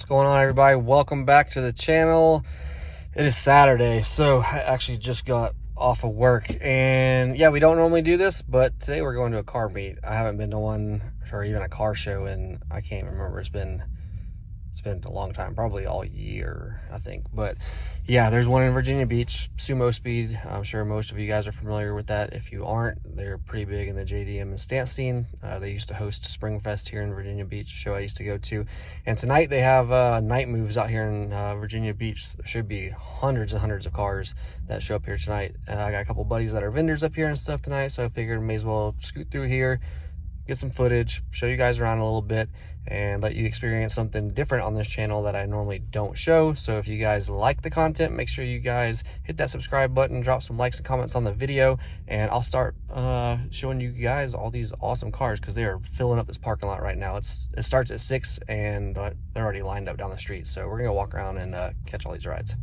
going on, everybody? Welcome back to the channel. It is Saturday, so I actually just got off of work, and yeah, we don't normally do this, but today we're going to a car meet. I haven't been to one or even a car show, and I can't even remember. It's been a long time, probably all year, I think. But yeah, there's one in Virginia Beach, SumoSpeed. I'm sure most of you guys are familiar with that. If you aren't, they're pretty big in the JDM and stance scene. They used to host Springfest here in Virginia Beach, a show I used to go to. And tonight they have night moves out here in Virginia Beach. There should be hundreds and hundreds of cars that show up here tonight. I got a couple buddies that are vendors up here and stuff tonight, so I figured may as well scoot through here, get some footage, show you guys around a little bit, and let you experience something different on this channel that I normally don't show. So if you guys like the content, make sure you guys hit that subscribe button, drop some likes and comments on the video, and I'll start showing you guys all these awesome cars, because they are filling up this parking lot right now. It starts at 6 and they're already lined up down the street, so we're gonna walk around and catch all these rides.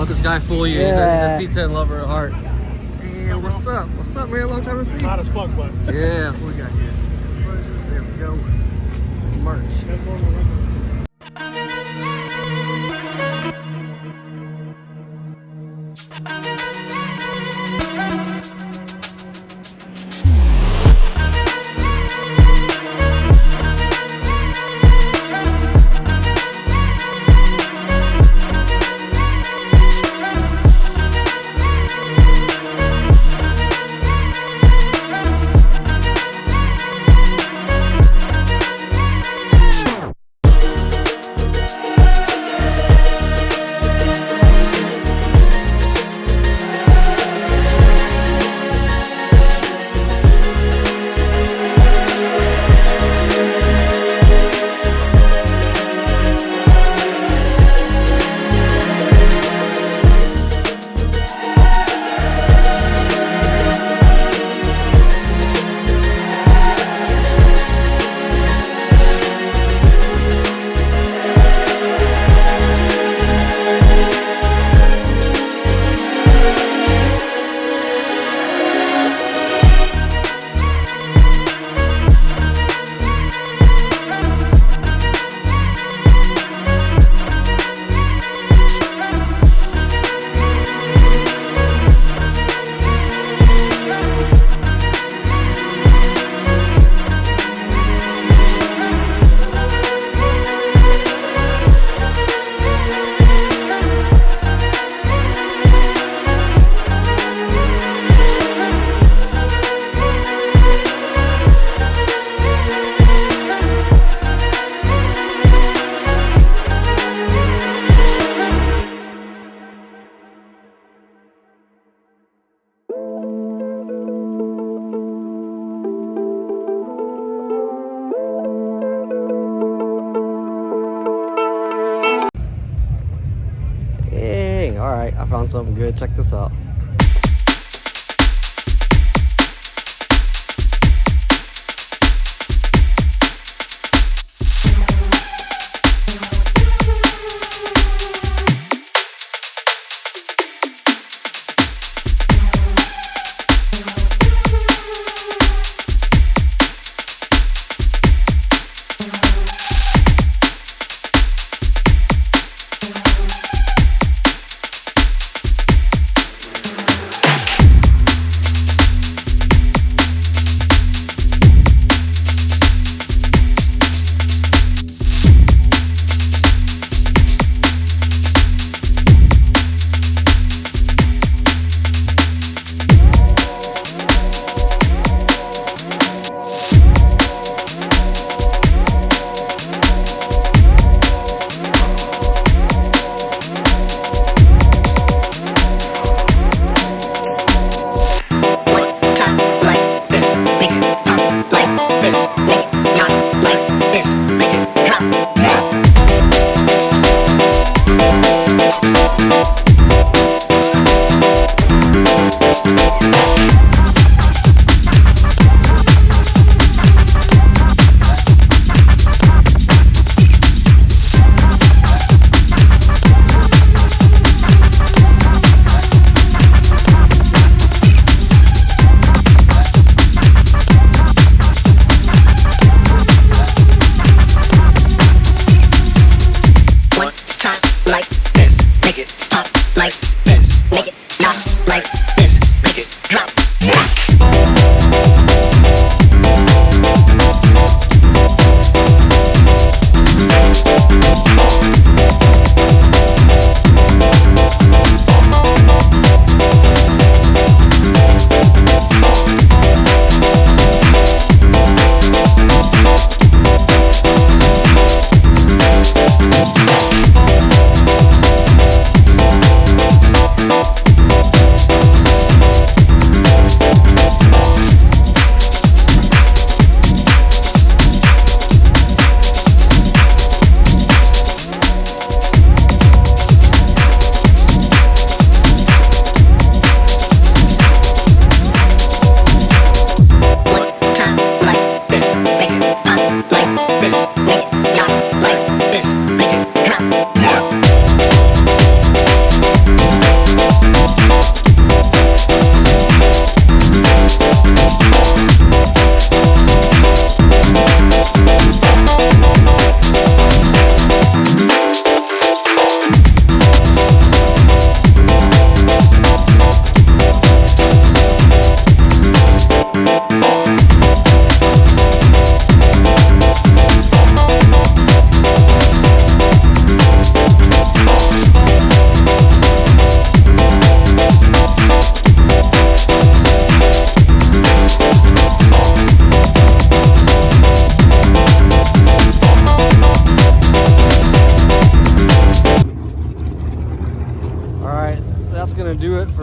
This guy fool you. Yeah. He's a C10 lover at heart. Hey, what's up? What's up, man? Long time to see. Hot as fuck, but yeah, what we got here? There we go. Merch. All right, I found something good. Check this out.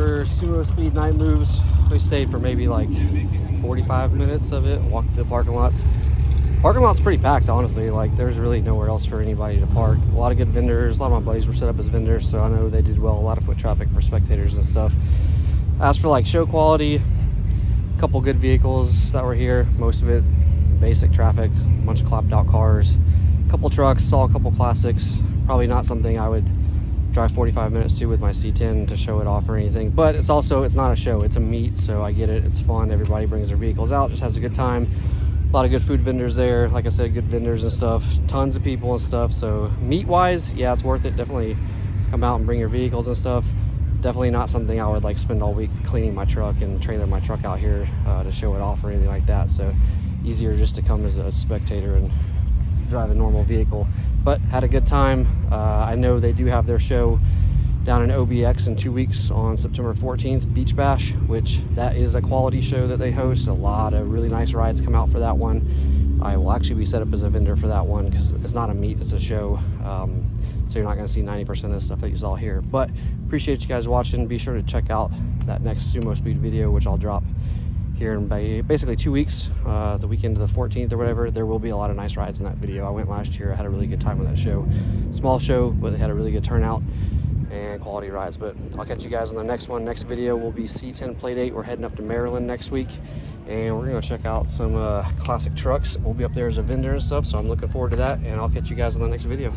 for SumoSpeed Night Moves. We stayed for maybe like 45 minutes of it, walked to the parking lots. Parking lot's pretty packed, honestly. Like, there's really nowhere else for anybody to park. A lot of good vendors. A lot of my buddies were set up as vendors, so I know they did well. A lot of foot traffic for spectators and stuff. As for like show quality, a couple good vehicles that were here. Most of it basic traffic, a bunch of clapped out cars, a couple trucks, saw a couple classics. Probably not something I would drive 45 minutes to with my C10 to show it off or anything, but it's not a show, it's a meet, so I get it. It's fun. Everybody brings their vehicles out, just has a good time. A lot of good food vendors there, like I said, good vendors and stuff, tons of people and stuff. So meat wise, yeah, it's worth it. Definitely come out and bring your vehicles and stuff. Definitely not something I would like spend all week cleaning my truck and trailer my truck out here to show it off or anything like that. So easier just to come as a spectator and drive a normal vehicle. But had a good time. I know they do have their show down in OBX in 2 weeks on September 14th, Beach Bash, which that is a quality show that they host. A lot of really nice rides come out for that one. I will actually be set up as a vendor for that one because it's not a meet, it's a show. So you're not going to see 90% of the stuff that you saw here. But appreciate you guys watching. Be sure to check out that next SumoSpeed video, which I'll drop here in basically 2 weeks, the weekend of the 14th or whatever. There will be a lot of nice rides in that video. I went last year. I had a really good time with that show. Small show, but they had a really good turnout and quality rides. But I'll catch you guys on the next one. Next video will be C10 Playdate. We're heading up to Maryland next week, and we're gonna check out some classic trucks. We'll be up there as a vendor and stuff, so I'm looking forward to that, and I'll catch you guys on the next video.